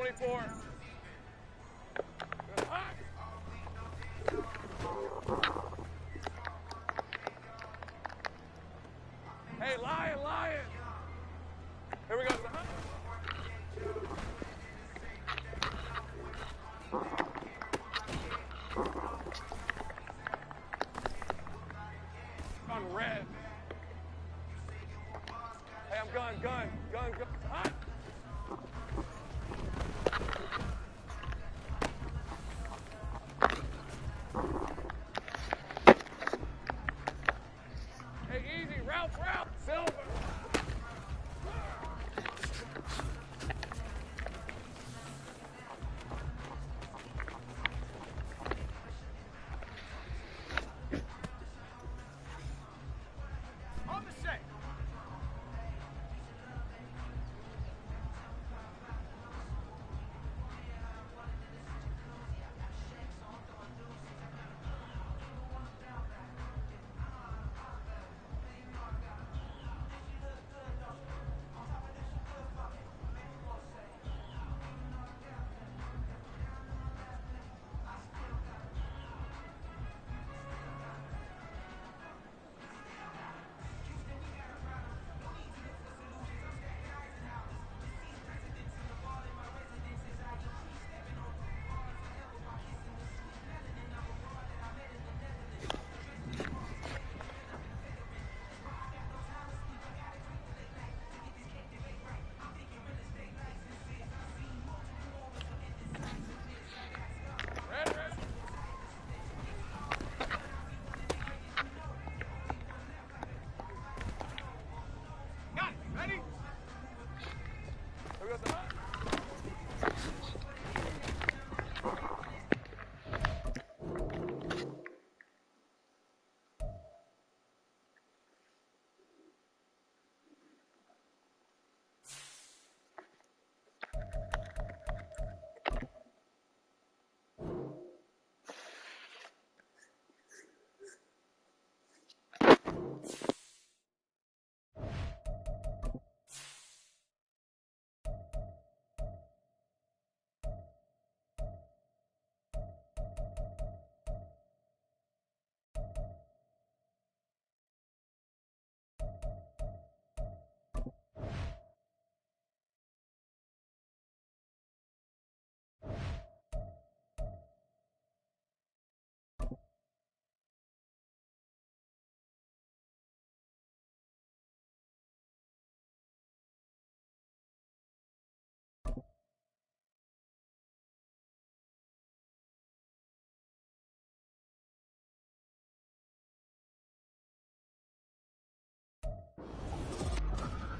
M24. Hey, lion. Here we go. On red. Hey, I'm gun. Hot. Hey, easy. Route. Silver. On the set.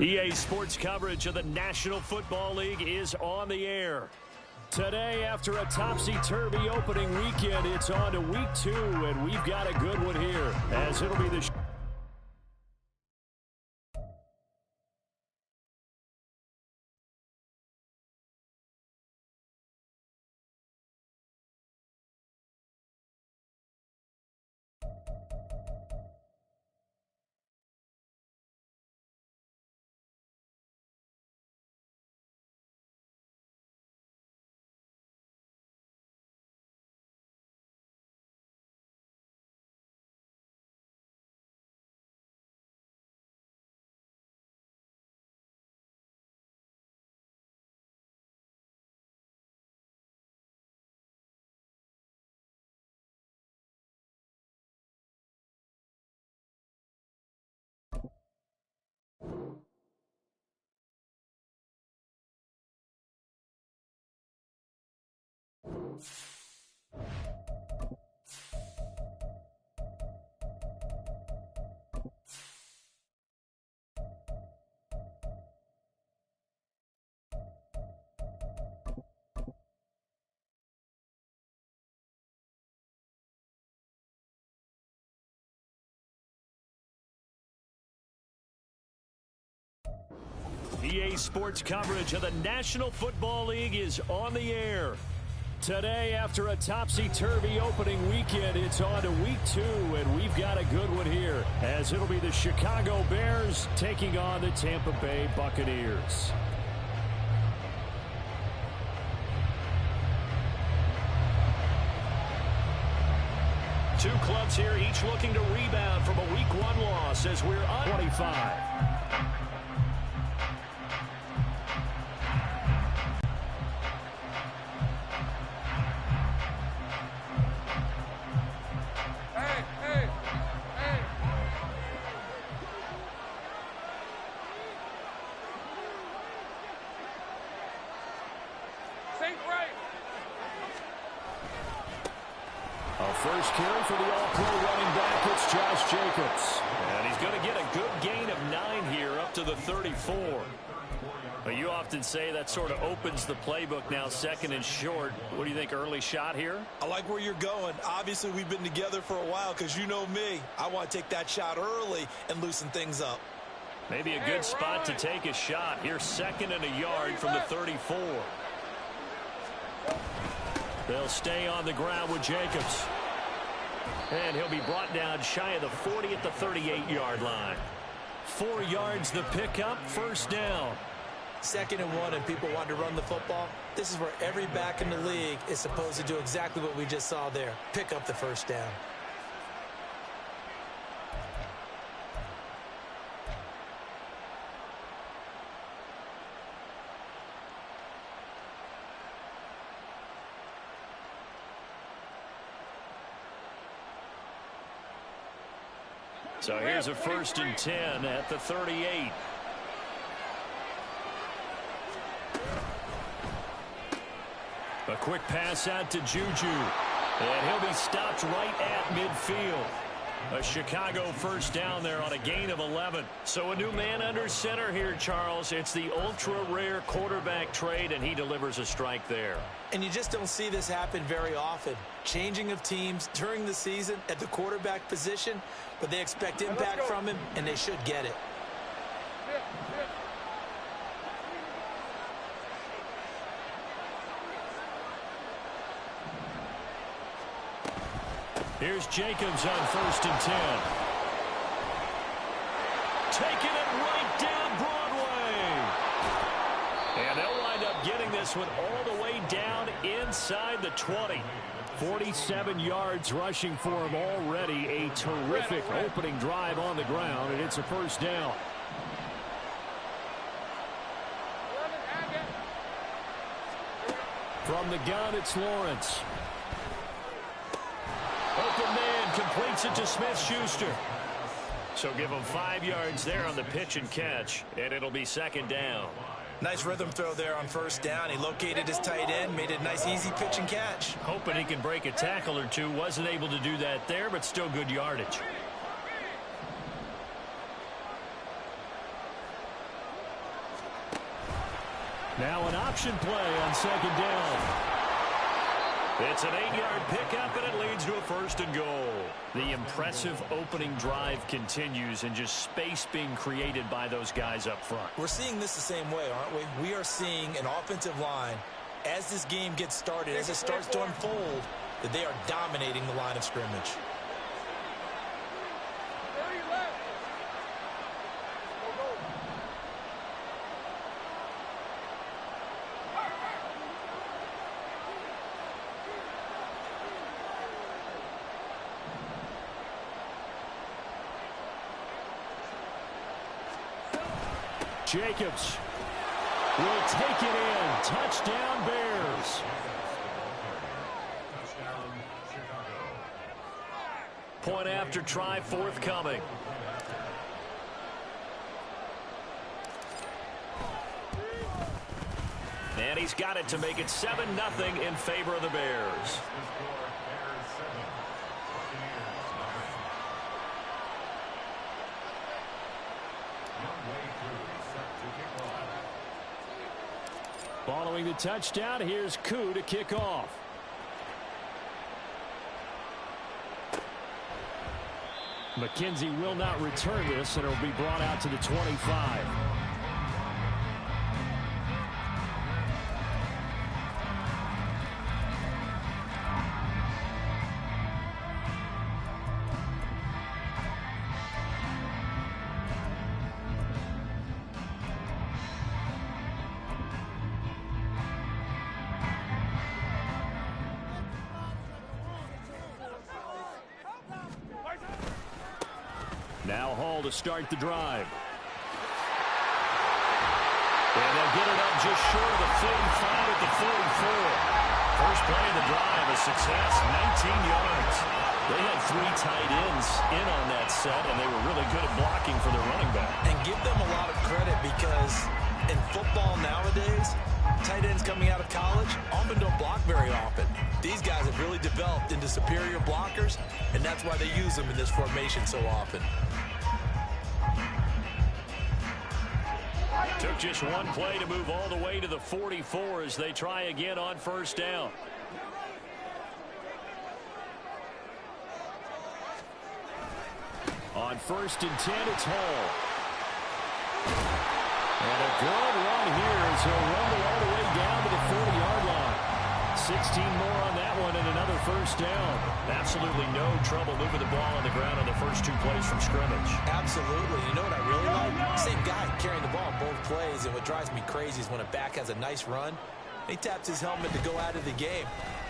EA Sports coverage of the National Football League is on the air. Today, after a topsy-turvy opening weekend, it's on to week 2, and we've got a good one here, as it'll be the EA Sports coverage of the National Football League is on the air. Today, after a topsy-turvy opening weekend, it's on to week 2, and we've got a good one here, as it'll be the Chicago Bears taking on the Tampa Bay Buccaneers. two clubs here, each looking to rebound from a Week 1 loss as we're on 25. First carry for the all-pro running back, it's Josh Jacobs. And he's going to get a good gain of 9 here up to the 34. But you often say that sort of opens the playbook now, second and short. What do you think, early shot here? I like where you're going. Obviously, we've been together for a while because you know me. I want to take that shot early and loosen things up. Maybe a good spot to take a shot. Here's second and a yard from the 34. They'll stay on the ground with Jacobs. And he'll be brought down shy of the 40 at the 38-yard line. 4 yards the pickup, first down. 2nd and 1 and people want to run the football. This is where every back in the league is supposed to do exactly what we just saw there. Pick up the first down. So here's a 1st and 10 at the 38. A quick pass out to Juju. And he'll be stopped right at midfield. A Chicago first down there on a gain of 11. So a new man under center here, Charles. It's the ultra-rare quarterback trade, and he delivers a strike there. And you just don't see this happen very often. Changing of teams during the season at the quarterback position, but they expect impact from him, and they should get it. Here's Jacobs on 1st and 10. Taking it right down Broadway. And they'll wind up getting this one all the way down inside the 20. 47 yards rushing for him already. A terrific opening drive on the ground, and it's a first down. From the gun, it's Lawrence. Open man completes it to Smith-Schuster. So give him 5 yards there on the pitch and catch, and it'll be 2nd down. Nice rhythm throw there on 1st down. He located his tight end, made it a nice easy pitch and catch. Hoping he can break a tackle or two. Wasn't able to do that there, but still good yardage. Now an option play on 2nd down. It's an 8-yard pickup, and it leads to a 1st and goal. The impressive opening drive continues, and just space being created by those guys up front. We're seeing this the same way, aren't we? We are seeing an offensive line, as this game gets started, as it starts to unfold, that they are dominating the line of scrimmage. Jacobs will take it in. Touchdown, Bears. Point after try forthcoming. And he's got it to make it 7-0 in favor of the Bears. Following the touchdown, here's Wk2 to kick off. McKenzie will not return this, and it will be brought out to the 25. Now Hall to start the drive. And they'll get it up just short of the 35 at the 44. First play of the drive, a success, 19 yards. They had 3 tight ends in on that set, and they were really good at blocking for their running back. And give them a lot of credit because in football nowadays, tight ends coming out of college often don't block very often. These guys have really developed into superior blockers, and that's why they use them in this formation so often. Took just one play to move all the way to the 44 as they try again on first down. On 1st and 10, it's Hall. And a good run here as he'll rumble all the way down to the 40-yard line. 16 more on that one and another first down. Absolutely no trouble moving the ball on the ground on the first 2 plays from scrimmage. Absolutely. You know what I really like? Same guy carrying the ball both plays, and what drives me crazy is when a back has a nice run, he taps his helmet to go out of the game.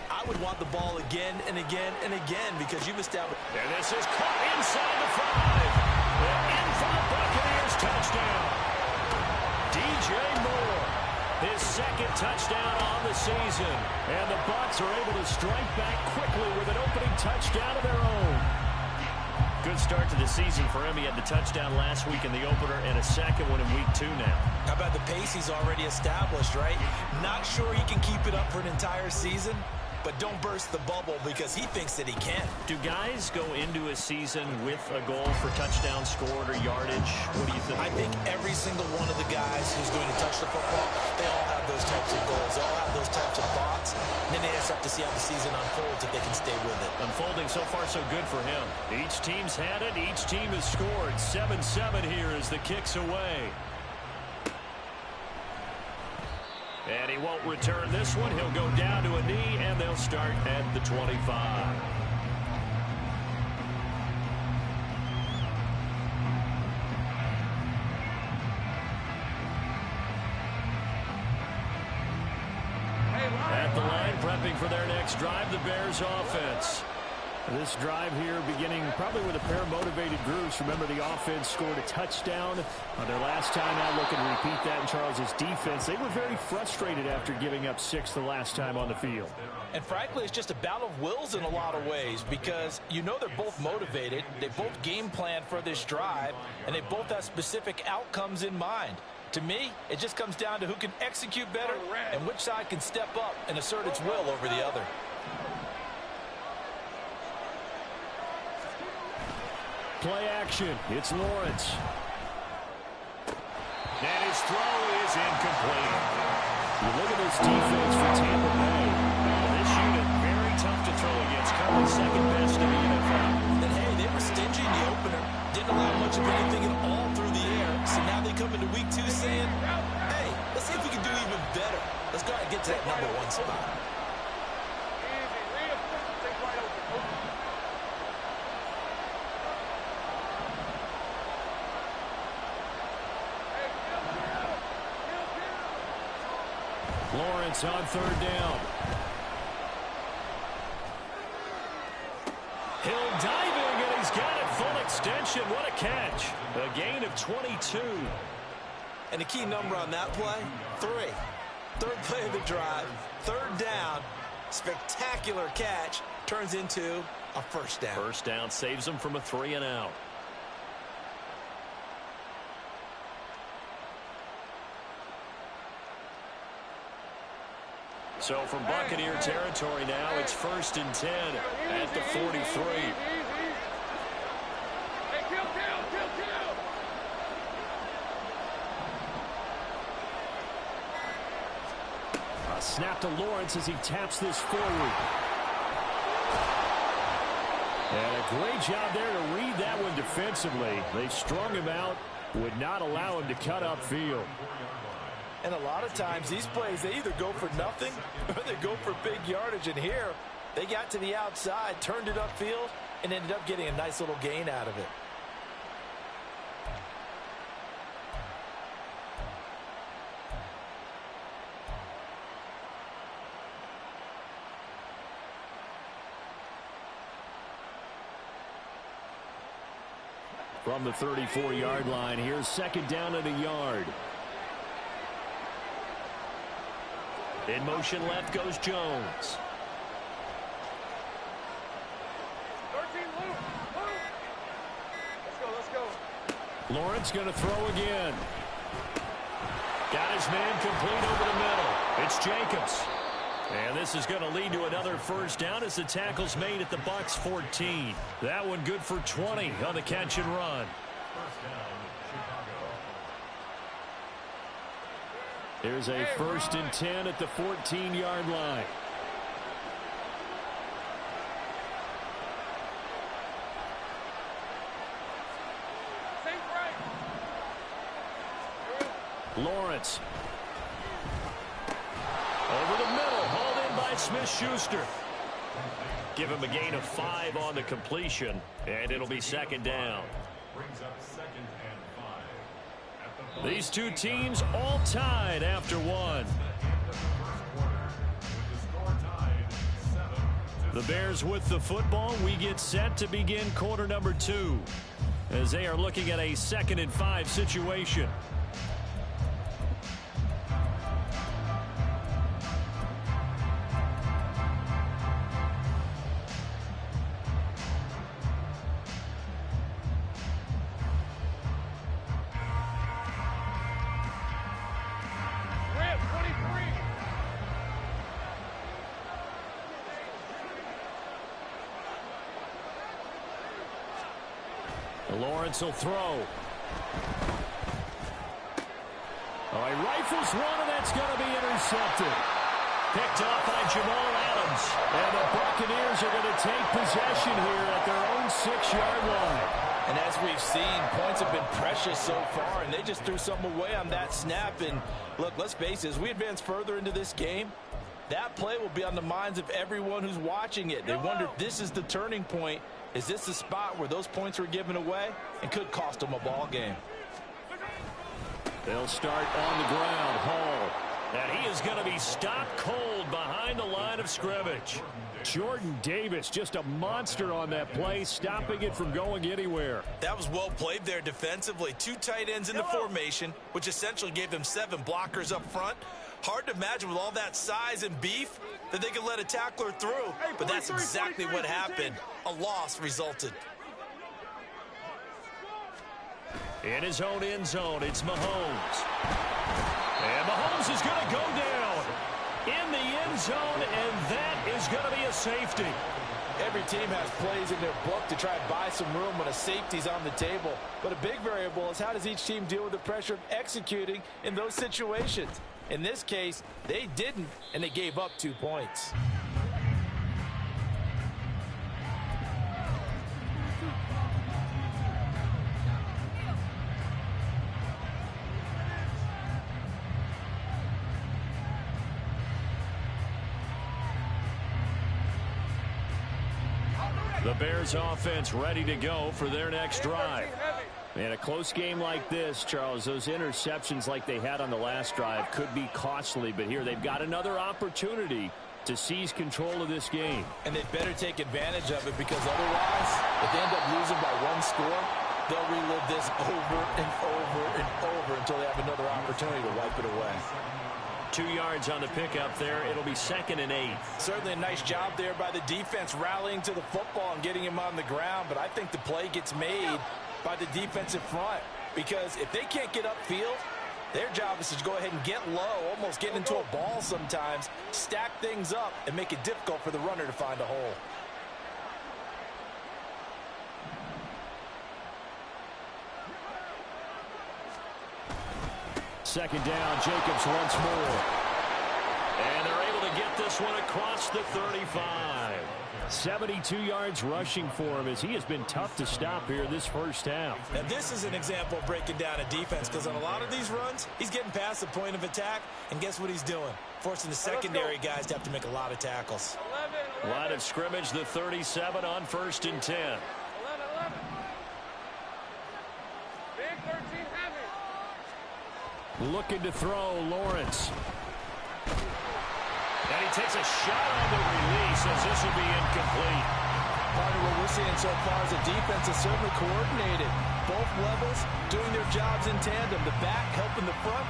I would want the ball again and again and again because you've established. And this is caught inside the 5. And in for the Buccaneers touchdown. DJ Moore, his 2nd touchdown on the season. And the Bucs are able to strike back quickly with an opening touchdown of their own. Good start to the season for him. He had the touchdown last week in the opener and a second one in week 2 now. How about the pace he's already established, right? Not sure he can keep it up for an entire season, but don't burst the bubble because he thinks that he can. Do guys go into a season with a goal for touchdown scored or yardage? What do you think? I think every single one of the guys who's going to touch the football, they all have those types of goals. They all have those types of thoughts. And then they just have to see how the season unfolds if they can stay with it. Unfolding so far so good for him. Each team's had it. Each team has scored. 7-7 here as the kick's away. And he won't return this one. He'll go down to a knee, and they'll start at the 25. At the line, prepping for their next drive, the Bears offense. This drive here beginning probably with a pair of motivated groups. Remember, the offense scored a touchdown on their last time out. Looking to repeat that in Charles's defense. They were very frustrated after giving up 6 the last time on the field. And frankly, it's just a battle of wills in a lot of ways because you know they're both motivated. They both game plan for this drive, and they both have specific outcomes in mind. To me, it just comes down to who can execute better and which side can step up and assert its will over the other. Play action. It's Lawrence. And his throw is incomplete. You look at this defense for Tampa Bay. This unit, very tough to throw against. Currently 2nd best in the NFL. And hey, they were stingy in the opener. Didn't allow much of anything at all through the air. So now they come into week 2 saying, hey, let's see if we can do even better. Let's go ahead and get to that number 1 spot. Lawrence on 3rd down. Hill diving, and he's got it full extension. What a catch. A gain of 22. And the key number on that play, 3. 3rd play of the drive, 3rd down. Spectacular catch turns into a first down. First down saves them from a 3 and out. So from Buccaneer territory now, it's 1st and 10 at the 43. A snap to Lawrence as he taps this forward. And a great job there to read that one defensively. They strung him out, would not allow him to cut upfield. And a lot of times these plays, they either go for nothing or they go for big yardage. And here, they got to the outside, turned it upfield, and ended up getting a nice little gain out of it. From the 34-yard line, here's second down and a yard. In motion left goes Jones. 13, Luke. Let's go. Lawrence going to throw again. Got his man complete over the middle. It's Jacobs. And this is going to lead to another first down as the tackle's made at the Bucs 14. That one good for 20 on the catch and run. There's a first and 10 at the 14-yard line. Lawrence. Over the middle, hauled in by Smith-Schuster. Give him a gain of 5 on the completion, and it'll be second down. These two teams all tied after one. The Bears with the football. We get set to begin quarter number 2 as they are looking at a 2nd and 5 situation. Lawrence will throw. Oh, he rifles one, and that's going to be intercepted. Picked off by Jamal Adams. And the Buccaneers are going to take possession here at their own 6-yard line. And as we've seen, points have been precious so far, and they just threw something away on that snap. And look, let's face it, as we advance further into this game, that play will be on the minds of everyone who's watching it. They wonder if this is the turning point. Is this the spot where those points were given away and could cost them a ball game? They'll start on the ground. Hall. And he is going to be stopped cold behind the line of scrimmage. Jordan Davis, just a monster on that play, stopping it from going anywhere. That was well played there defensively. 2 tight ends in the formation, which essentially gave them 7 blockers up front. Hard to imagine with all that size and beef that they could let a tackler through. But that's exactly what happened. A loss resulted. In his own end zone, it's Mahomes. And Mahomes is going to go down in the end zone, and that is going to be a safety. Every team has plays in their book to try and buy some room when a safety's on the table. But a big variable is how does each team deal with the pressure of executing in those situations. In this case, they didn't, and they gave up 2 points. The Bears offense ready to go for their next drive. In a close game like this, Charles, those interceptions like they had on the last drive could be costly, but here they've got another opportunity to seize control of this game. And they better take advantage of it, because otherwise, if they end up losing by 1 score, they'll relive this over and over and over until they have another opportunity to wipe it away. 2 yards on the pickup there. It'll be 2nd and 8. Certainly a nice job there by the defense rallying to the football and getting him on the ground, but I think the play gets made by the defensive front, because if they can't get upfield, their job is to go ahead and get low, almost get into a ball sometimes, stack things up, and make it difficult for the runner to find a hole. Second down, Jacobs once more. And they're able to get this one across the 35. 72 yards rushing for him, as he has been tough to stop here this first half. And this is an example of breaking down a defense, because on a lot of these runs, he's getting past the point of attack, and guess what he's doing? Forcing the secondary guys to have to make a lot of tackles. 11. Line of scrimmage, the 37 on 1st and 10. 11. Big 13 heavy. Looking to throw, Lawrence. And he takes a shot on the release, as this will be incomplete. Partner, what we're seeing so far is a defense is certainly coordinated. Both levels doing their jobs in tandem. The back helping the front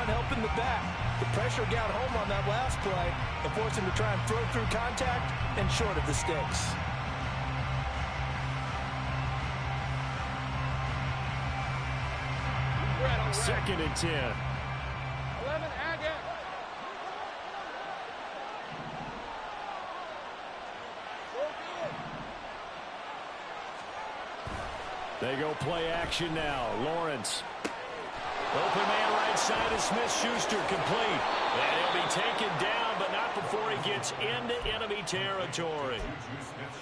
helping the back. The pressure got home on that last play and forced him to try and throw through contact and short of the sticks. Second and 10. 11, Agate. They go play action now. Lawrence. Open man right side of Smith-Schuster, complete. And he'll be taken down, but not before he gets into enemy territory.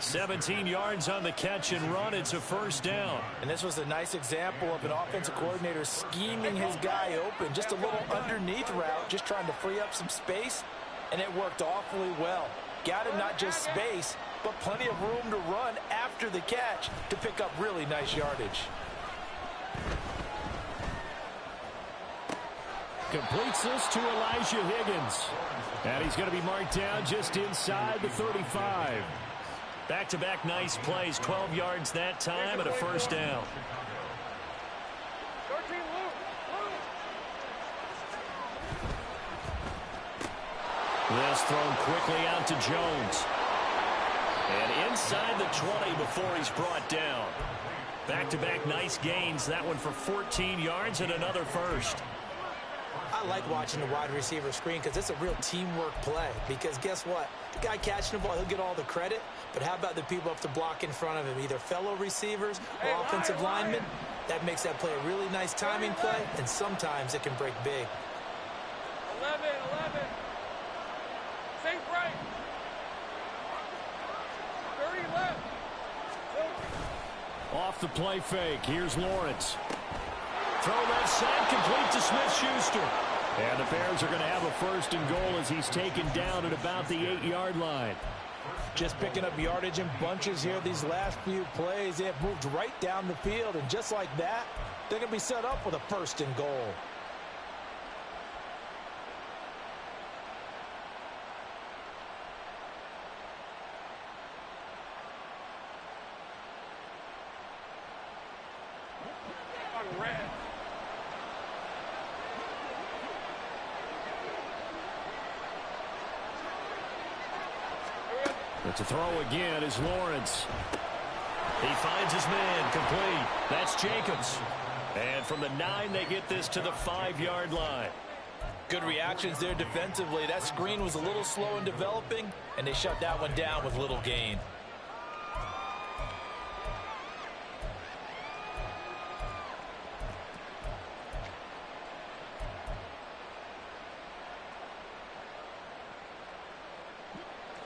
17 yards on the catch and run. It's a first down. And this was a nice example of an offensive coordinator scheming his guy open. Just a little underneath route, just trying to free up some space, and it worked awfully well. Got him not just space, but plenty of room to run after the catch to pick up really nice yardage. Completes this to Elijah Higgins. And he's going to be marked down just inside the 35. Back-to-back nice plays, 12 yards that time and a first down. 13, Luke. This thrown quickly out to Jones. And inside the 20 before he's brought down. Back-to-back nice gains. That one for 14 yards and another first. I like watching the wide receiver screen because it's a real teamwork play. Because guess what? The guy catching the ball, he'll get all the credit. But how about the people up to block in front of him? Either fellow receivers or offensive linemen. That makes that play a really nice timing play. And sometimes it can break big. 11. Safe right. 30 left. Off the play fake. Here's Lawrence. Throw left side, complete to Smith-Schuster. And the Bears are going to have a first and goal as he's taken down at about the 8-yard line. Just picking up yardage in bunches here these last few plays. They have moved right down the field, and just like that, they're going to be set up with a first and goal. On red. But to throw again is Lawrence. He finds his man, complete. That's Jacobs. And from the 9, they get this to the 5-yard line. Good reactions there defensively. That screen was a little slow in developing, and they shut that one down with little gain.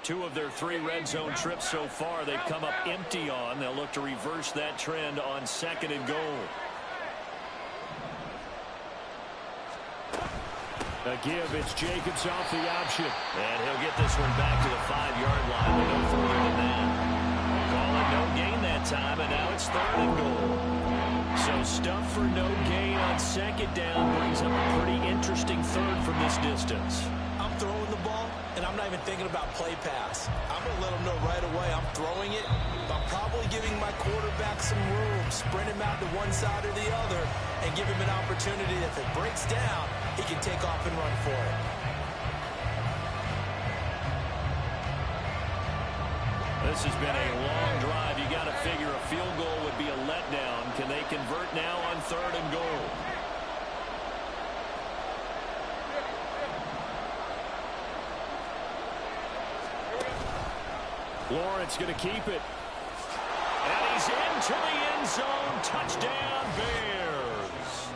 Two of their 3 red zone trips so far they've come up empty on. They'll look to reverse that trend on second and goal. A give, it's Jacobs off the option. And he'll get this one back to the 5-yard line. They go further than that. Calling no gain that time, and now it's third and goal. So stuff for no gain on second down brings up a pretty interesting third from this distance. I'm throwing the ball, and I'm not even thinking about play pass. I'm going to let him know right away I'm throwing it. But I'm probably giving my quarterback some room, sprint him out to one side or the other, and give him an opportunity. If it breaks down, he can take off and run for it. This has been a long drive. You got to figure a field goal would be a letdown. Can they convert now on third and goal? Lawrence going to keep it. And he's into the end zone. Touchdown, Bears.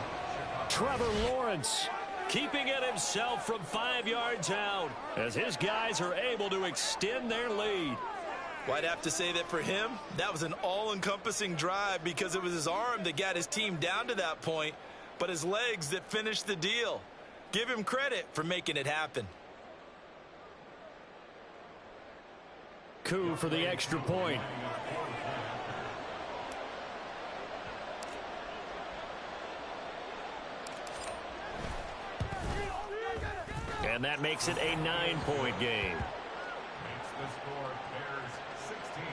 Trevor Lawrence keeping it himself from 5 yards out as his guys are able to extend their lead. Well, I'd have to say that for him, that was an all-encompassing drive because it was his arm that got his team down to that point, but his legs that finished the deal. Give him credit for making it happen. Coup for the extra point. And that makes it a 9-point game. Makes the score Bears 16,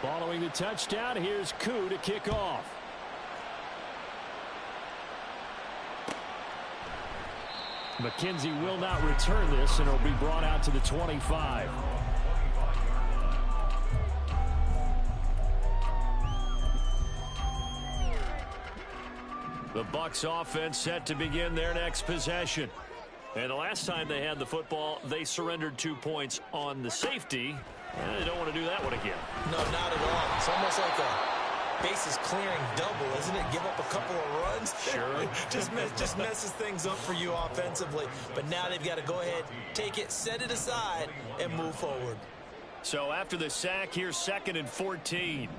Following the touchdown, here's Wk2 to kick off. McKenzie will not return this, and it'll be brought out to the 25. The Bucs offense set to begin their next possession. And the last time they had the football, they surrendered 2 points on the safety. And they don't want to do that one again. No, not at all. It's almost like a bases clearing double, isn't it? Give up a couple of runs. Sure. just messes things up for you offensively. But now they've got to go ahead, take it, set it aside, and move forward. So after the sack, here's 2nd and 14.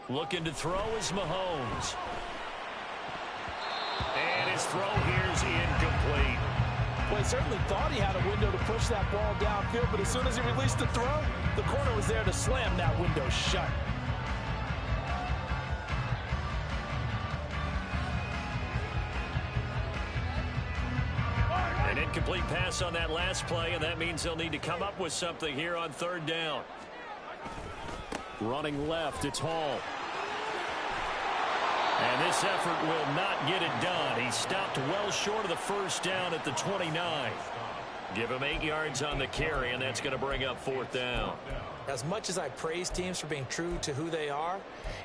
Looking to throw is Mahomes. And his throw here's incomplete. Well, he certainly thought he had a window to push that ball downfield, but as soon as he released the throw, the corner was there to slam that window shut. An incomplete pass on that last play, and that means they'll need to come up with something here on 3rd down. Running left, it's Hall. And this effort will not get it done. He stopped well short of the 1st down at the 29. Give him 8 yards on the carry, and that's going to bring up 4th down. As much as I praise teams for being true to who they are,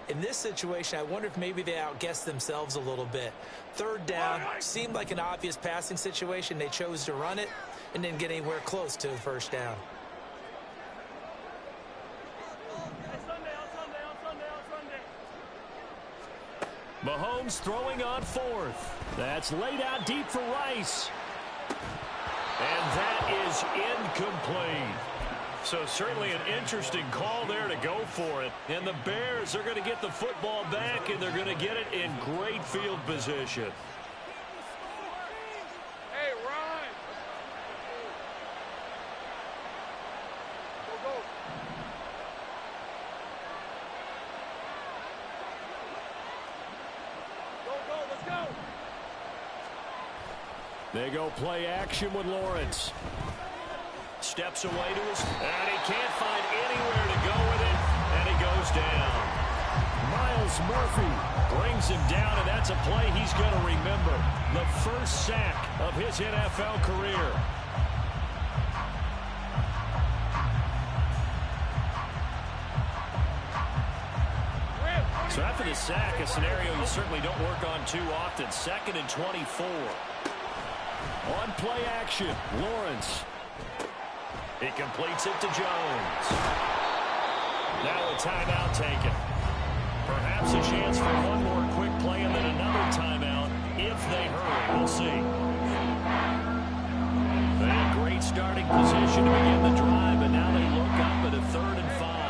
in this situation, I wonder if maybe they outguessed themselves a little bit. 3rd down seemed like an obvious passing situation. They chose to run it and didn't get anywhere close to the 1st down. Mahomes throwing on 4th. That's laid out deep for Rice. And that is incomplete. So certainly an interesting call there to go for it. And the Bears are going to get the football back, and they're going to get it in great field position. Hey, Ryan. Go, go. Go, let's go. They go play action with Lawrence. Steps away to his, and he can't find anywhere to go with it, and he goes down. Miles Murphy brings him down, and that's a play he's going to remember. The first sack of his NFL career. So after the sack, a scenario you certainly don't work on too often. 2nd and 24. On play action, Lawrence. He completes it to Jones. Now a timeout taken. Perhaps a chance for one more quick play and then another timeout if they hurry. We'll see. A great starting position to begin the drive, and now they look up at a 3rd and 5.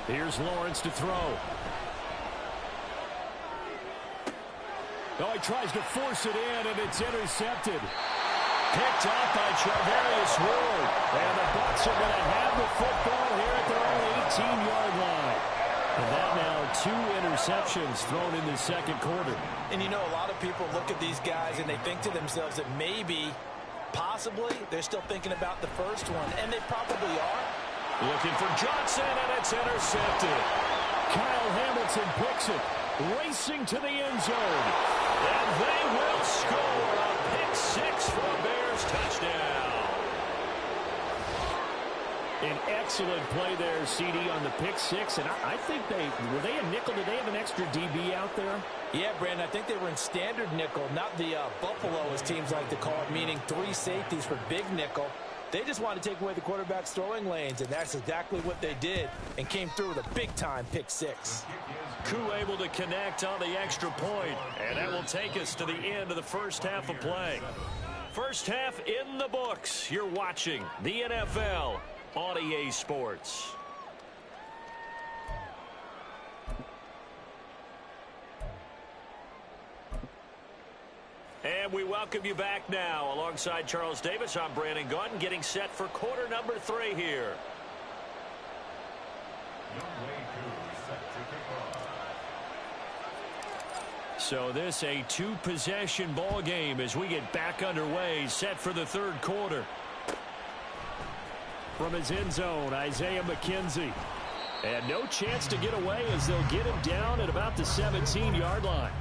Here's Lawrence to throw. Oh, he tries to force it in, and it's intercepted. Picked up by Charvarius Ward. And the Bucs are going to have the football here at their own 18-yard line. And that now 2 interceptions thrown in the 2nd quarter. And you know, a lot of people look at these guys and they think to themselves that maybe, possibly, they're still thinking about the first one. And they probably are. Looking for Johnson, and it's intercepted. Kyle Hamilton picks it, racing to the end zone. And they will score a pick 6 for a Bears touchdown. An excellent play there, CD, on the pick 6. And I think were they a nickel? Did they have an extra DB out there? Yeah, Brandon, I think they were in standard nickel, not the Buffalo, as teams like to call it, meaning 3 safeties for big nickel. They just wanted to take away the quarterback's throwing lanes, and that's exactly what they did, and came through with a big-time pick 6. Wk2 able to connect on the extra point, and that will take us to the end of the first half of play. First half in the books. You're watching the NFL on EA Sports. And And we welcome you back now. Alongside Charles Davis, I'm Brandon Gaudin, getting set for quarter number 3 here. So this a 2-possession ball game as we get back underway, set for the 3rd quarter. From his end zone, Isaiah McKenzie. And no chance to get away as they'll get him down at about the 17-yard line.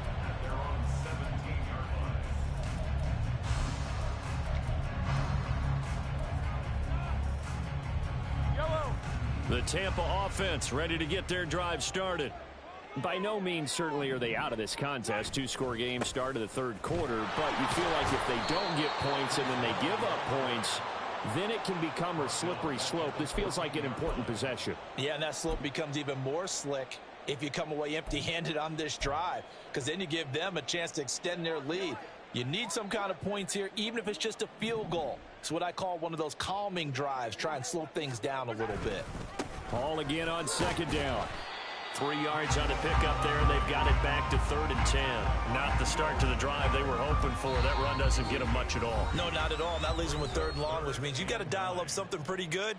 The Tampa offense ready to get their drive started. By no means certainly are they out of this contest. 2-score game start of the 3rd quarter, but you feel like if they don't get points and then they give up points, then it can become a slippery slope. This feels like an important possession. Yeah, and that slope becomes even more slick if you come away empty-handed on this drive, because then you give them a chance to extend their lead. You need some kind of points here, even if it's just a field goal. It's what I call one of those calming drives. Try and slow things down a little bit. Ball again on 2nd down. 3 yards on the pickup there, and they've got it back to 3rd and 10. Not the start to the drive they were hoping for. That run doesn't get them much at all. No, not at all. And that leaves them with 3rd and long, which means you got to dial up something pretty good.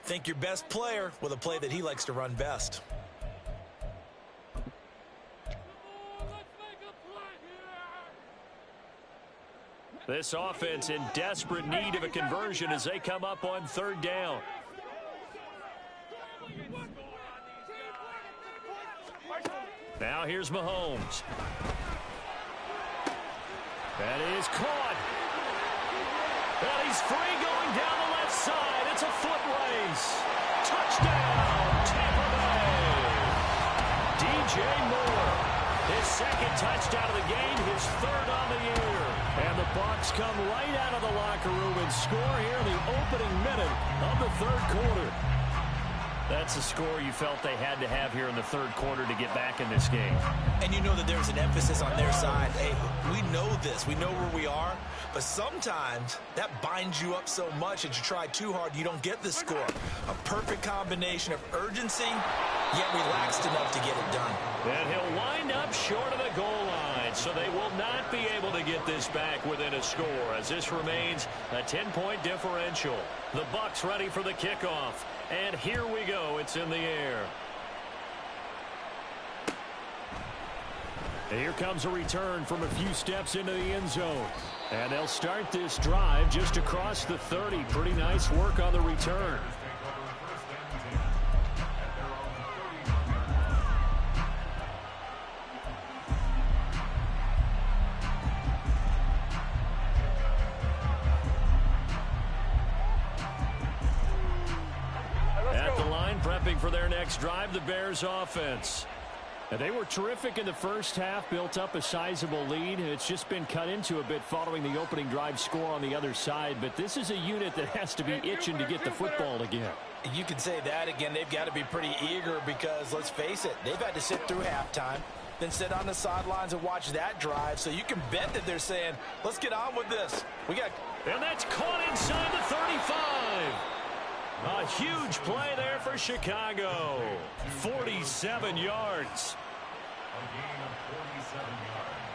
Think your best player with a play that he likes to run best. This offense in desperate need of a conversion as they come up on 3rd down. Now here's Mahomes. That is caught. And he's free going down the left side. It's a foot race. Touchdown, Tampa Bay. DJ Moore. His 2nd touchdown of the game, his 3rd on the year. And the Bucs come right out of the locker room and score here in the opening minute of the 3rd quarter. That's a score you felt they had to have here in the 3rd quarter to get back in this game. And you know that there's an emphasis on their side. Hey, we know this. We know where we are. But sometimes that binds you up so much that you try too hard, you don't get the score. A perfect combination of urgency, yet relaxed enough to get it done. And he'll wind up short of the goal line, so they will not be able to get this back within a score as this remains a 10-point differential. The Bucs ready for the kickoff. And here we go. It's in the air. And here comes a return from a few steps into the end zone. And they'll start this drive just across the 30. Pretty nice work on the return. Prepping for their next drive, the Bears offense. And they were terrific in the first half, built up a sizable lead. It's just been cut into a bit following the opening drive score on the other side. But this is a unit that has to be itching to get the football again. You can say that again. They've got to be pretty eager because, let's face it, they've had to sit through halftime, then sit on the sidelines and watch that drive. So you can bet that they're saying, let's get on with this. And that's caught inside the 35. A huge play there for Chicago. 47 yards. A gain of 47 yards.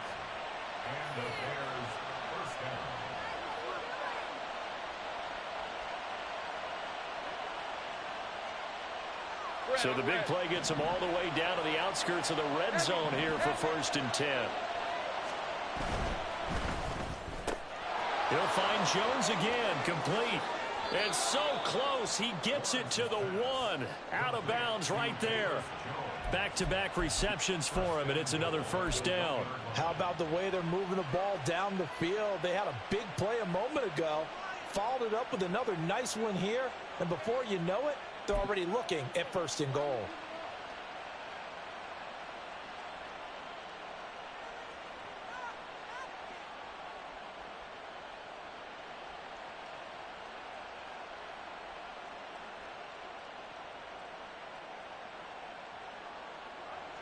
And the Bears first down. So the big play gets them all the way down to the outskirts of the red zone here for 1st and 10. He'll find Jones again, complete. And so close, he gets it to the 1. Out of bounds right there. Back-to-back receptions for him, and it's another 1st down. How about the way they're moving the ball down the field? They had a big play a moment ago, followed it up with another nice one here, and before you know it, they're already looking at 1st and goal.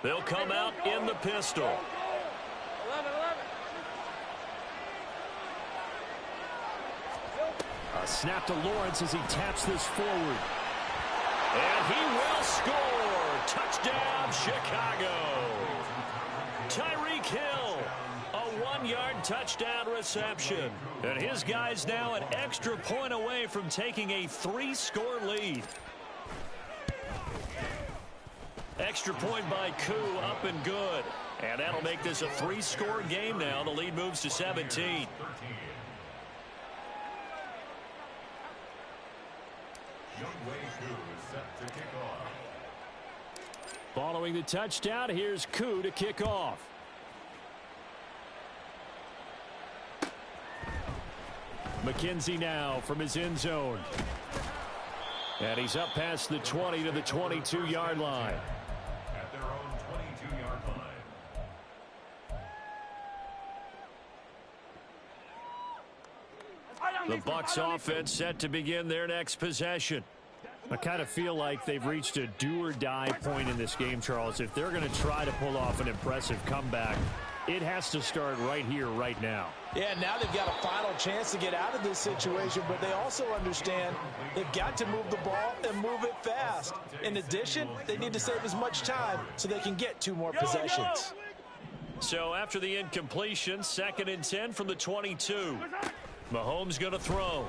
They'll come out in the pistol. 11. A snap to Lawrence as he taps this forward. And he will score. Touchdown, Chicago. Tyreek Hill. A 9-yard touchdown reception. And his guys now an extra point away from taking a 3-score lead. Extra point by Koo, up and good. And that'll make this a 3-score game now. The lead moves to 17. Wk2 is set to kick off. Following the touchdown, here's Koo to kick off. McKenzie now from his end zone. And he's up past the 20 to the 22-yard line. At their own 22-yard line. The Bucs offense set to begin their next possession. I kind of feel like they've reached a do-or-die point in this game, Charles. If they're going to try to pull off an impressive comeback, it has to start right here, right now. Yeah, now they've got a final chance to get out of this situation, but they also understand they've got to move the ball and move it fast. In addition, they need to save as much time so they can get 2 more possessions. So after the incompletion, 2nd and 10 from the 22. Mahomes going to throw.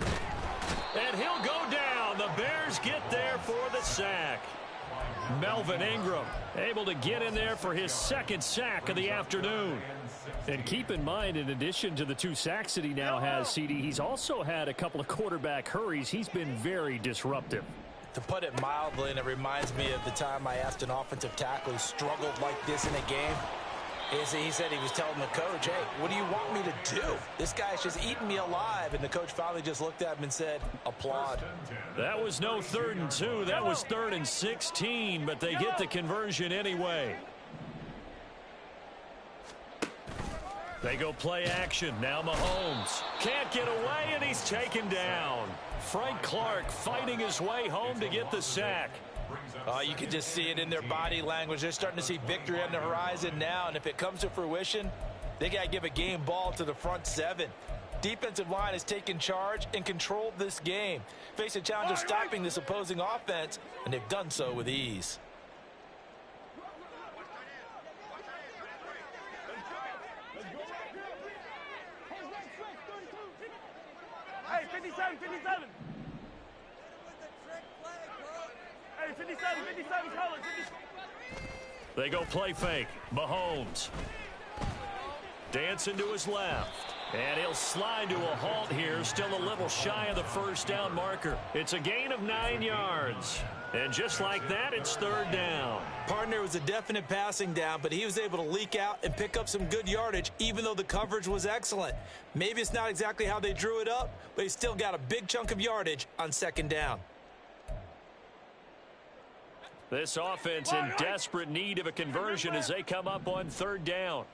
And he'll go down. The Bears get there for the sack. Melvin Ingram able to get in there for his 2nd sack of the afternoon. And keep in mind, in addition to the 2 sacks that he now has, CD, he's also had a couple of quarterback hurries. He's been very disruptive. To put it mildly, and it reminds me of the time I asked an offensive tackle who struggled like this in a game. He said he was telling the coach, hey, what do you want me to do? This guy's just eating me alive. And the coach finally just looked at him and said, applaud. That was no 3rd and 2. That was 3rd and 16, but they get the conversion anyway. They go play action. Now Mahomes can't get away, and he's taken down. Frank Clark fighting his way home to get the sack. You can just see it in their body language. They're starting to see victory on the horizon now, and if it comes to fruition, they got to give a game ball to the front 7. Defensive line has taken charge and controlled this game. Face a challenge of stopping this opposing offense, and they've done so with ease. Hey, 57, 57. Hey, 57, 57, colors. They go play fake. Mahomes dancing to his left. And he'll slide to a halt here. Still a little shy of the 1st down marker. It's a gain of 9 yards. And just like that, it's 3rd down. Partner was a definite passing down, but he was able to leak out and pick up some good yardage, even though the coverage was excellent. Maybe it's not exactly how they drew it up, but he still got a big chunk of yardage on 2nd down. This offense in desperate need of a conversion as they come up on 3rd down.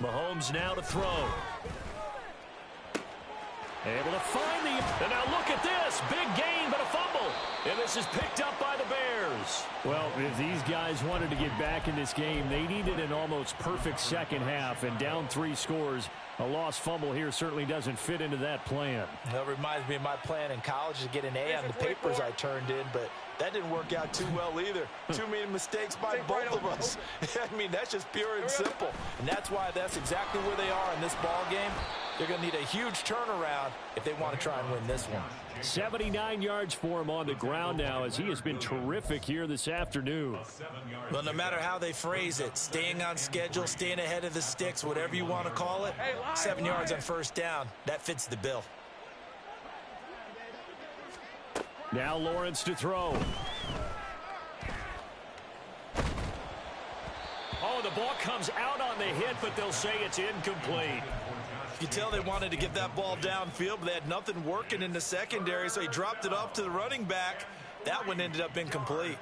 Mahomes now to throw. Able to find the... And now look at this. Big gain, but a fumble. And this is picked up by the Bears. Well, if these guys wanted to get back in this game, they needed an almost perfect 2nd half. And down 3 scores, a lost fumble here certainly doesn't fit into that plan. That reminds me of my plan in college to get an A on the papers I turned in, but that didn't work out too well either. Too many mistakes by both of us. I mean, that's just pure and simple. And that's why that's exactly where they are in this ball game. They're going to need a huge turnaround if they want to try and win this one. 79 yards for him on the ground now as he has been terrific here this afternoon. Well, no matter how they phrase it, staying on schedule, staying ahead of the sticks, whatever you want to call it, 7 yards on 1st down, that fits the bill. Now Lawrence to throw. Oh, the ball comes out on the hit, but they'll say it's incomplete. You tell they wanted to get that ball downfield, but they had nothing working in the secondary, so he dropped it off to the running back. That one ended up incomplete.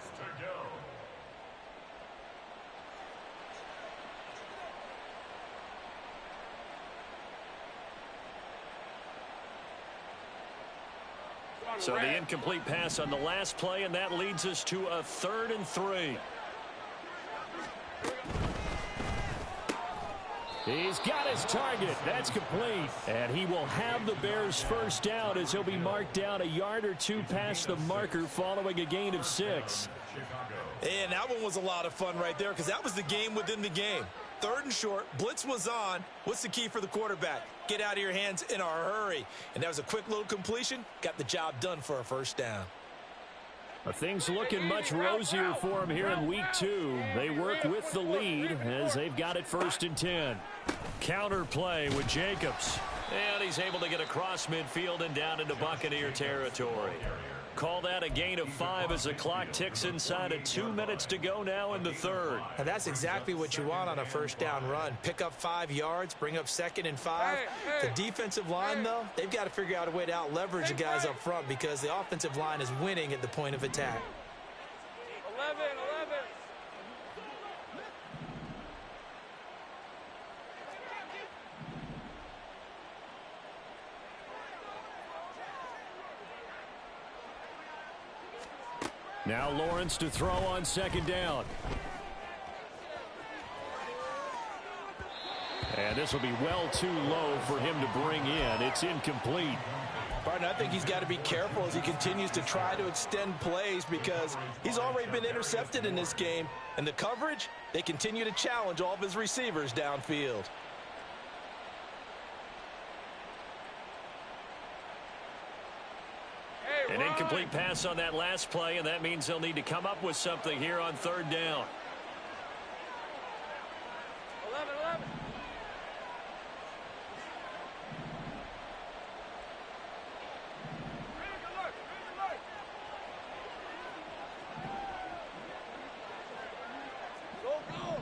So the incomplete pass on the last play, and that leads us to a 3rd and 3. He's got his target. That's complete. And he will have the Bears' 1st down as he'll be marked down a yard or 2 past the marker following a gain of 6. And that one was a lot of fun right there because that was the game within the game. 3rd and short, blitz was on. What's the key for the quarterback? Get out of your hands in a hurry. And that was a quick little completion. Got the job done for a first down. Things looking much rosier for them here in week 2. They work with the lead as they've got it 1st and 10. Counter play with Jacobs. And he's able to get across midfield and down into Buccaneer territory. Call that a gain of 5 as the clock ticks inside of 2 minutes to go now in the 3rd. And that's exactly what you want on a first down run. Pick up 5 yards, bring up 2nd and 5. The defensive line, though, they've got to figure out a way to out-leverage the guys up front because the offensive line is winning at the point of attack. 11. Now Lawrence to throw on 2nd down. And this will be well too low for him to bring in. It's incomplete. Barton, I think he's got to be careful as he continues to try to extend plays because he's already been intercepted in this game. And the coverage, they continue to challenge all of his receivers downfield. An incomplete pass on that last play, and that means they'll need to come up with something here on 3rd down. 11. Go.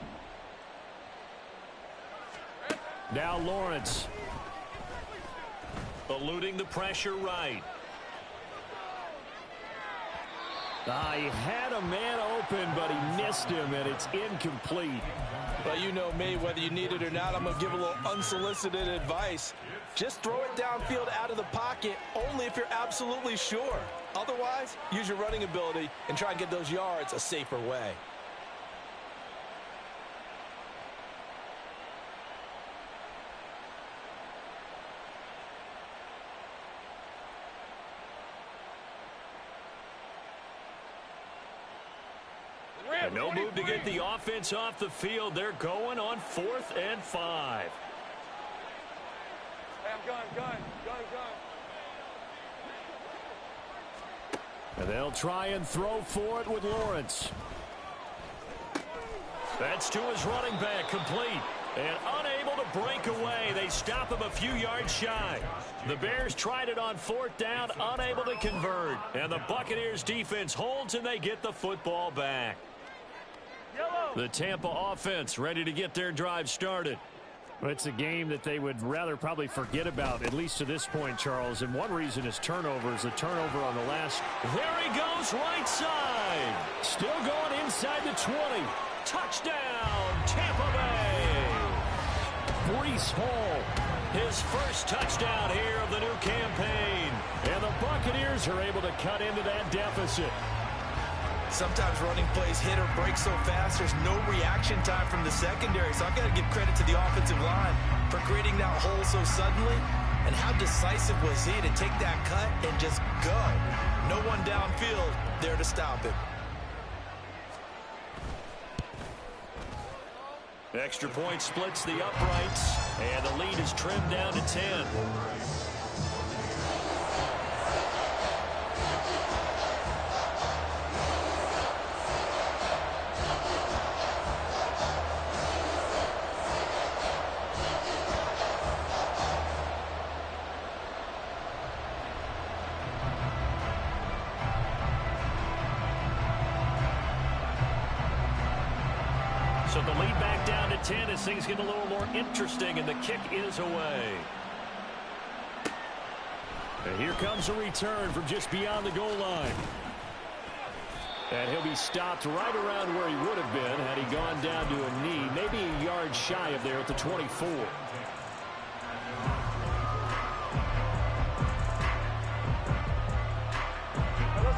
Now Lawrence. Eluding the pressure right. He had a man open, but he missed him, and it's incomplete. Well, you know me, whether you need it or not, I'm going to give a little unsolicited advice. Just throw it downfield out of the pocket only if you're absolutely sure. Otherwise, use your running ability and try and get those yards a safer way. And no move to get the offense off the field. They're going on 4th and 5. Hey, I'm gun. And they'll try and throw for it with Lawrence. That's to his running back, complete. And unable to break away. They stop him a few yards shy. The Bears tried it on 4th down, unable to convert. And the Buccaneers defense holds and they get the football back. The Tampa offense ready to get their drive started. Well, it's a game that they would rather probably forget about, at least to this point, Charles. And one reason is turnovers. A turnover on the last. There he goes, right side. Still going inside the 20. Touchdown, Tampa Bay. Breece Hall, his first touchdown here of the new campaign. And the Buccaneers are able to cut into that deficit. Sometimes running plays hit or break so fast, there's no reaction time from the secondary. So I've got to give credit to the offensive line for creating that hole so suddenly. And how decisive was he to take that cut and just go? No one downfield there to stop him. Extra point splits the uprights, and the lead is trimmed down to 10. So the lead back down to 10 as things get a little more interesting, and the kick is away. And here comes a return from just beyond the goal line. And he'll be stopped right around where he would have been had he gone down to a knee, maybe a yard shy of there at the 24.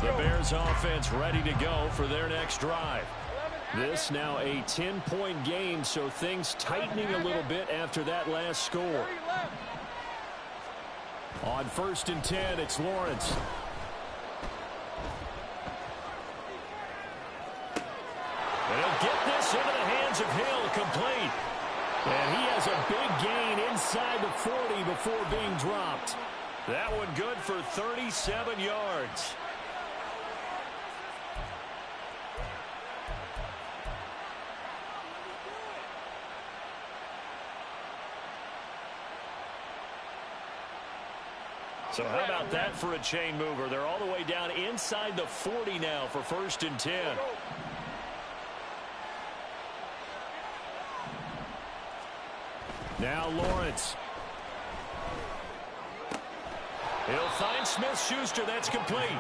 The Bears offense ready to go for their next drive. This now a 10-point game, so things tightening a little bit after that last score. On 1st and 10, it's Lawrence. And he'll get this into the hands of Hill, complete. And he has a big gain inside the 40 before being dropped. That one good for 37 yards. So how about that for a chain mover? They're all the way down inside the 40 now for 1st and 10. Now Lawrence. He'll find Smith-Schuster. That's complete.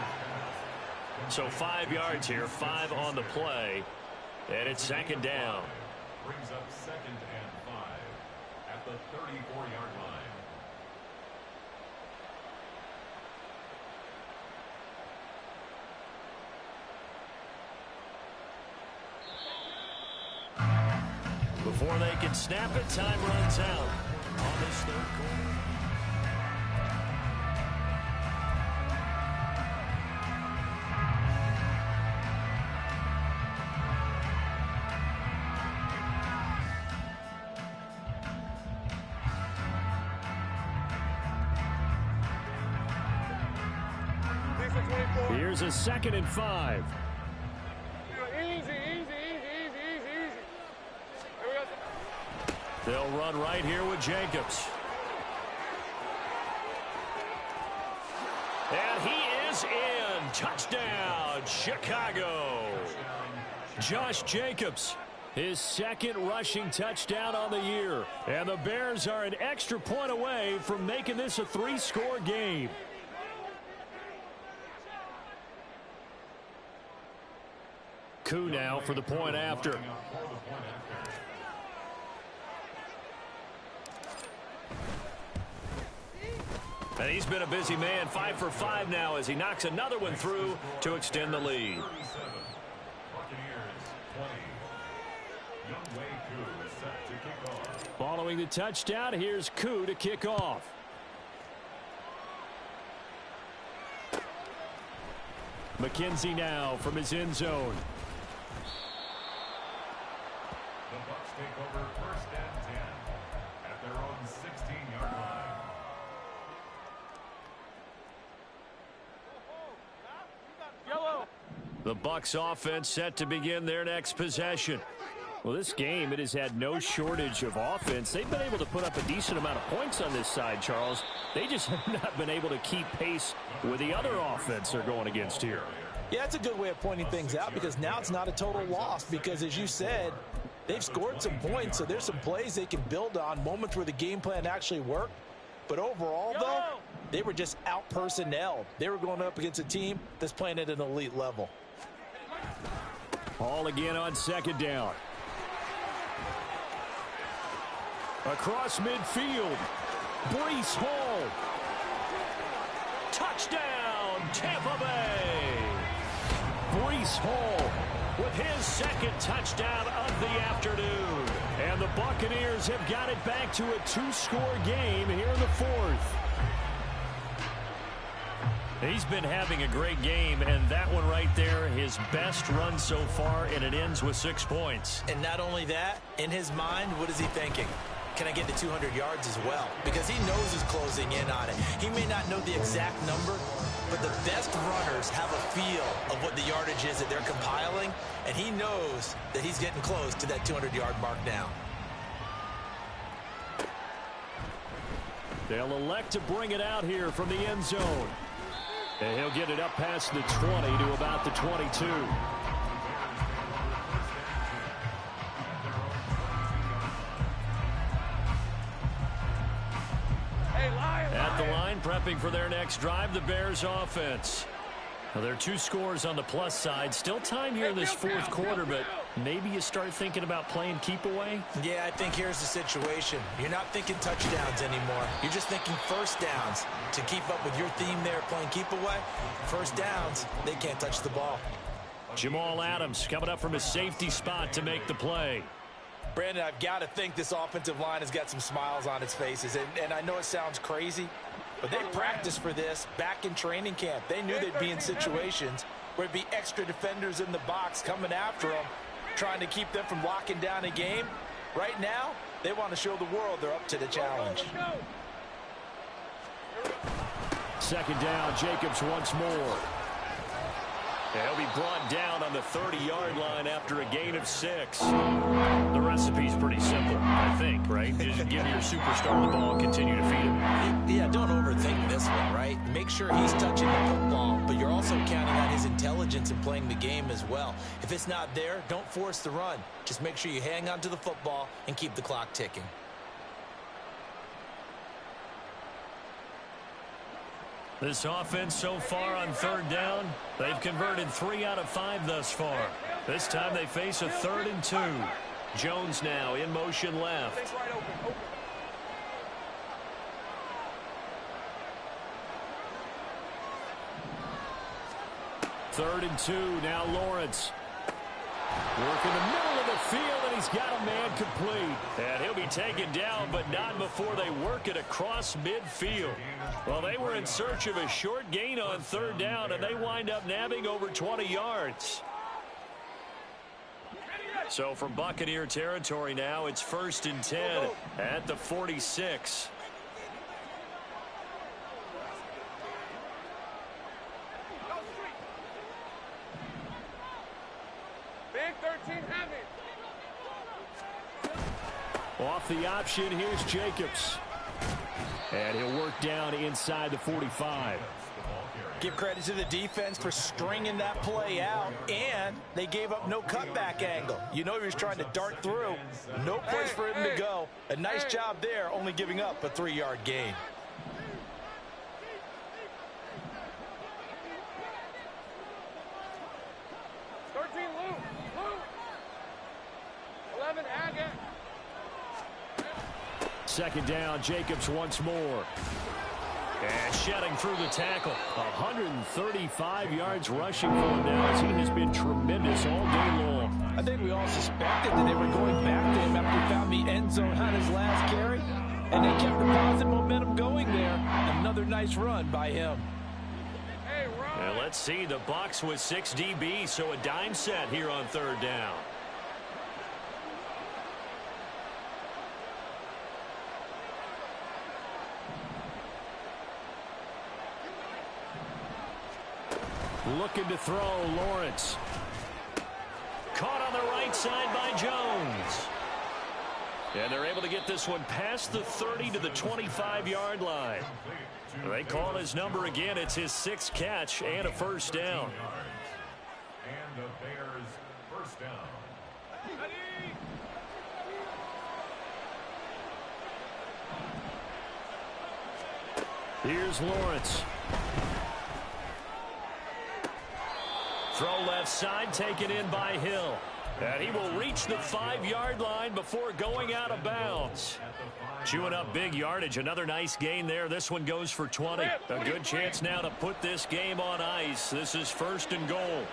So 5 yards here, 5 on the play. And it's 2nd down. Brings up 2nd and 5 at the 34-yard line. Before they can snap it, time runs out on this 3rd quarter. Here's a 2nd and 5. They'll run right here with Jacobs. And he is in. Touchdown, Chicago. Josh Jacobs, his 2nd rushing touchdown on the year. And the Bears are an extra point away from making this a 3-score game. Wk2 now for the point after. And he's been a busy man, 5 for 5 now as he knocks another one through to extend the lead. Following the touchdown, here's Wk2 to kick off. McKenzie now from his end zone. The Bucs take over 1st and 10 at their own 16-yard line. The Bucs offense set to begin their next possession. Well, this game, it has had no shortage of offense. They've been able to put up a decent amount of points on this side, Charles. They just have not been able to keep pace with the other offense they're going against here. Yeah, that's a good way of pointing things out because now it's not a total loss because, as you said, they've scored some points, so there's some plays they can build on, moments where the game plan actually worked. But overall, though, they were just out-personnelled. They were going up against a team that's playing at an elite level. Hall again on 2nd down. Across midfield, Breece Hall. Touchdown, Tampa Bay. Breece Hall with his 2nd touchdown of the afternoon. And the Buccaneers have got it back to a 2-score game here in the 4th. He's been having a great game, and that one right there, his best run so far, and it ends with 6 points. And not only that, in his mind, what is he thinking? Can I get the 200 yards as well? Because he knows he's closing in on it. He may not know the exact number, but the best runners have a feel of what the yardage is that they're compiling, and he knows that he's getting close to that 200-yard mark now. They'll elect to bring it out here from the end zone. And he'll get it up past the 20 to about the 22. At the line, prepping for their next drive, the Bears offense. Well, there are 2 scores on the plus side. Still time here in this 4th quarter, but maybe you start thinking about playing keep away? Yeah, I think here's the situation. You're not thinking touchdowns anymore. You're just thinking 1st downs. To keep up with your theme there, playing keep away, 1st downs, they can't touch the ball. Jamal Adams coming up from his safety spot to make the play. Brandon, I've got to think this offensive line has got some smiles on its faces. And I know it sounds crazy, but they practiced for this back in training camp. They knew they'd be in situations where it'd be extra defenders in the box coming after them. trying to keep them from locking down a game. Right now, they want to show the world they're up to the challenge. Second down, Jacobs once more. He'll be brought down on the 30-yard line after a gain of 6. The recipe's pretty simple, I think, right? Just give your superstar the ball and continue to feed him. Yeah, don't overthink this one, right? Make sure he's touching the football, but you're also counting on his intelligence in playing the game as well. If it's not there, don't force the run. Just make sure you hang on to the football and keep the clock ticking. This offense so far on third down, they've converted 3 out of 5 thus far. This time they face a 3rd and 2. Jones now in motion left. 3rd and 2, now Lawrence. Work in the middle of the field, and he's got a man complete. And he'll be taken down, but not before they work it across midfield. Well, they were in search of a short gain on 3rd down, and they wind up nabbing over 20 yards. So from Buccaneer territory now, it's 1st and 10 at the 46. Off the option, here's Jacobs. And he'll work down inside the 45. Give credit to the defense for stringing that play out, and they gave up no cutback angle. You know he was trying to dart through. No place for him to go. A nice job there, only giving up a 3-yard gain. Second down, Jacobs once more. And shedding through the tackle. 135 yards rushing for him now, as he has been tremendous all day long. I think we all suspected that they were going back to him after he found the end zone on his last carry. And they kept the positive momentum going there. Another nice run by him. And let's see, the Bucs with 6 DBs, so a dime set here on 3rd down. Looking to throw, Lawrence. Caught on the right side by Jones. And they're able to get this one past the 30 to the 25-yard line. They call his number again. It's his 6th catch and a 1st down. And the Bears' 1st down. Here's Lawrence. Throw left side, taken in by Hill. And he will reach the 5-yard line before going out of bounds. Chewing up big yardage. Another nice gain there. This one goes for 20. A good chance now to put this game on ice. This is 1st and goal.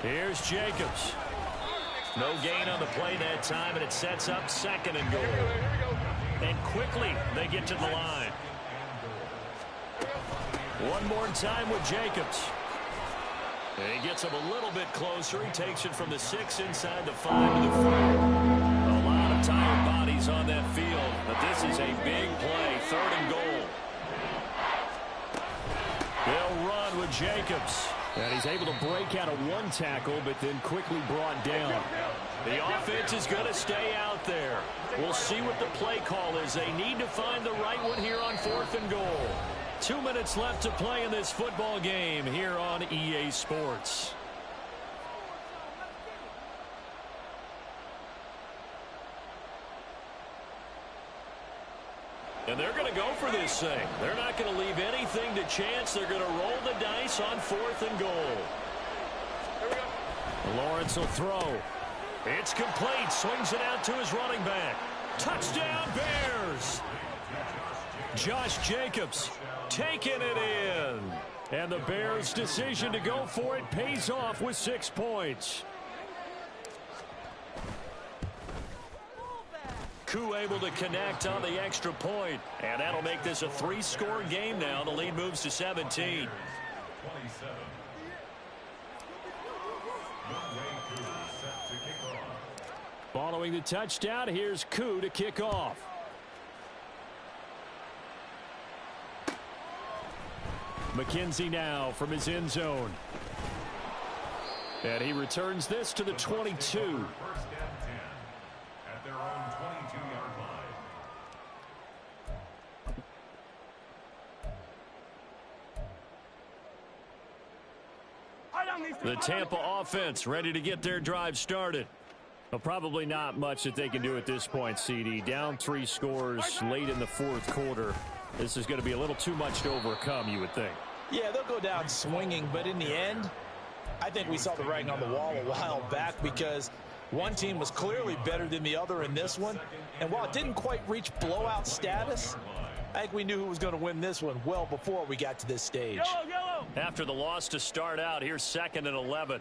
Here's Jacobs. No gain on the play that time, and it sets up 2nd and goal. And quickly they get to the line. One more time with Jacobs. And he gets him a little bit closer. He takes it from the 6 inside the 5 to the 4. A lot of tired bodies on that field, but this is a big play. 3rd and goal. They'll run with Jacobs. And he's able to break out of 1 tackle, but then quickly brought down. The offense is going to stay out there. We'll see what the play call is. They need to find the right one here on 4th and goal. 2 minutes left to play in this football game here on EA Sports. And they're going to go for this thing. They're not going to leave anything to chance. They're going to roll the dice on 4th and goal. Lawrence will throw. It's complete. Swings it out to his running back. Touchdown, Bears! Josh Jacobs taking it in. And the Bears' decision to go for it pays off with 6 points. Wk2 able to connect on the extra point. And that'll make this a 3-score game now. The lead moves to 17. Following the touchdown, here's Wk2 to kick off. McKenzie now from his end zone. And he returns this to the 22. First and 10 at their own 22-yard line. The Tampa offense ready to get their drive started. Well, probably not much that they can do at this point, CD. Down 3 scores late in the fourth quarter. This is going to be a little too much to overcome, you would think. Yeah, they'll go down swinging, but in the end, I think we saw the writing on the wall a while back because one team was clearly better than the other in this one. And while it didn't quite reach blowout status, I think we knew who was going to win this one well before we got to this stage. Yellow. After the loss to start out, here's 2nd and 11.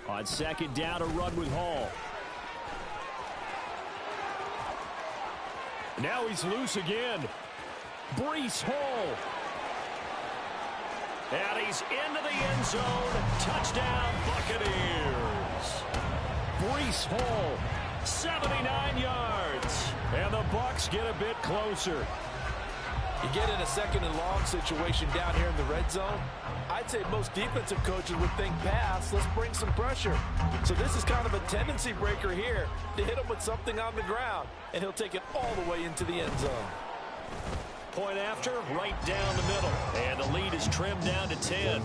On 2nd down, a run with Hall. Now he's loose again. Breece Hall. And he's into the end zone. Touchdown, Buccaneers. Breece Hall, 79 yards. And the Bucs get a bit closer. You get in a 2nd and long situation down here in the red zone, I'd say most defensive coaches would think pass, let's bring some pressure. So this is kind of a tendency breaker here to hit him with something on the ground, and he'll take it all the way into the end zone. Point after, right down the middle. And the lead is trimmed down to 10.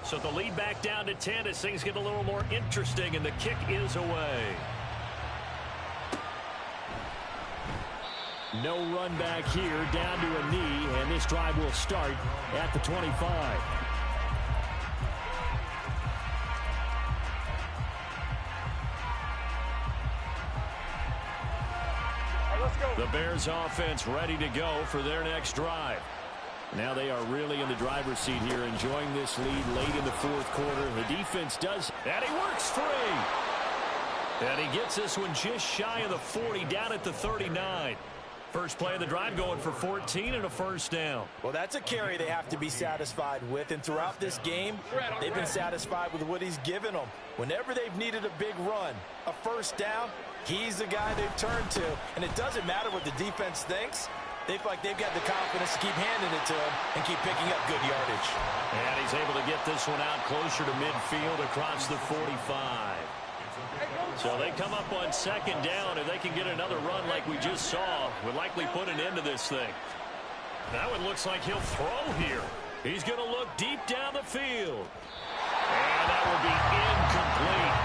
So the lead back down to 10 as things get a little more interesting, and the kick is away. No run back here, down to a knee, and this drive will start at the 25. The Bears offense ready to go for their next drive. Now they are really in the driver's seat here, enjoying this lead late in the fourth quarter. The defense does, and he works free. And he gets this one just shy of the 40, down at the 39. First play of the drive going for 14 and a first down. Well, that's a carry they have to be satisfied with. And throughout this game, they've been satisfied with what he's given them. Whenever they've needed a big run, a first down, he's the guy they've turned to. And it doesn't matter what the defense thinks. They feel like they've got the confidence to keep handing it to him and keep picking up good yardage. And he's able to get this one out closer to midfield across the 45. So they come up on 2nd down, and they can get another run like we just saw. Would likely put an end to this thing. That one looks like he'll throw here. He's going to look deep down the field. And that will be incomplete.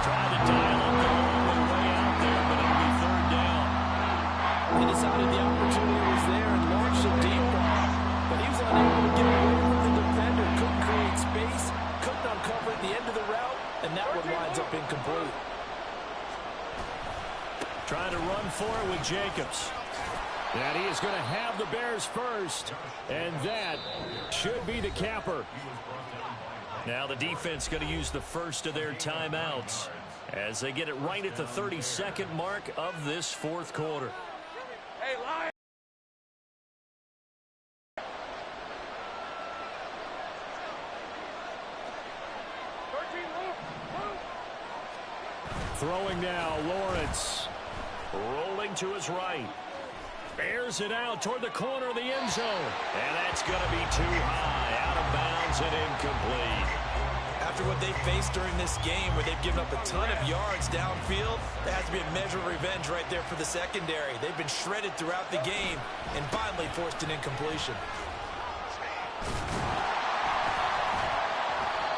Try to dial up the long way out there, but it'll be 3rd down. He decided the opportunity was there and launched a deep ball, but he was unable to get away from the defender. Couldn't create space, couldn't uncover at the end of the route, and that one winds up incomplete. Trying to run for it with Jacobs. And he is going to have the Bears first. And that should be the capper. Now the defense going to use the first of their timeouts as they get it right at the 32nd mark of this fourth quarter. Hey, line. Throwing now, Lawrence. Rolling to his right. Bears it out toward the corner of the end zone. And that's going to be too high. Out of bounds and incomplete. After what they faced during this game where they've given up a ton of yards downfield, there has to be a measure of revenge right there for the secondary. They've been shredded throughout the game and finally forced an incompletion.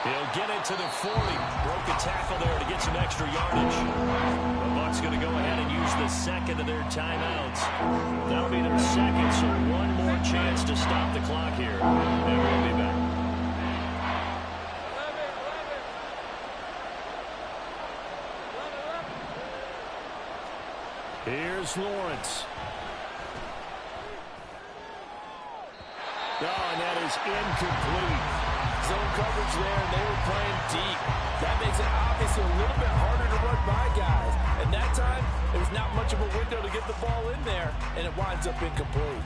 He'll get it to the 40. Broke a tackle there to get some extra yardage. The Bucs going to go ahead and use the second of their timeouts. That'll be their second, so one more chance to stop the clock here. And we'll be back. 11. Here's Lawrence. Oh, and that is incomplete. Zone coverage there, and they were playing deep. That makes it obviously a little bit harder to run by guys. And that time, there was not much of a window to get the ball in there, and it winds up incomplete.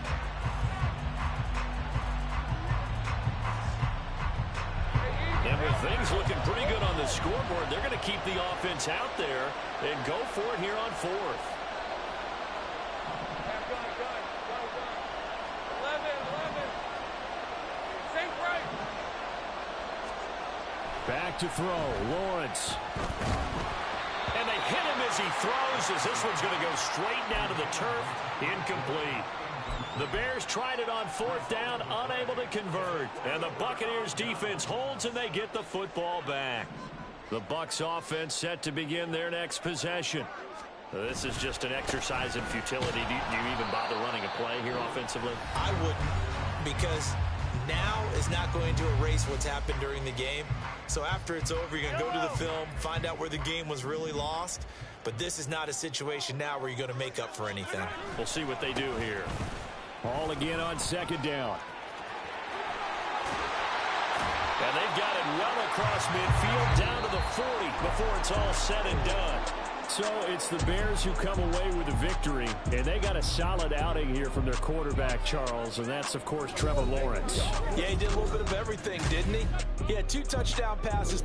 With things looking pretty good on the scoreboard, they're going to keep the offense out there and go for it here on fourth. Go. 11. Safe right. Back to throw. Lawrence. And they hit him as he throws, as this one's going to go straight down to the turf. Incomplete. The Bears tried it on fourth down, unable to convert. And the Buccaneers defense holds, and they get the football back. The Bucs offense set to begin their next possession. This is just an exercise in futility. Do you even bother running a play here offensively? I wouldn't, because now is not going to erase what's happened during the game. So after it's over, you're going to go to the film, find out where the game was really lost. But this is not a situation now where you're going to make up for anything. We'll see what they do here. Ball again on second down. And they've got it well across midfield down to the 40 before it's all said and done. So it's the Bears who come away with a victory, and they got a solid outing here from their quarterback, Charles, and that's, of course, Trevor Lawrence. Yeah, he did a little bit of everything, didn't he? He had 2 touchdown passes.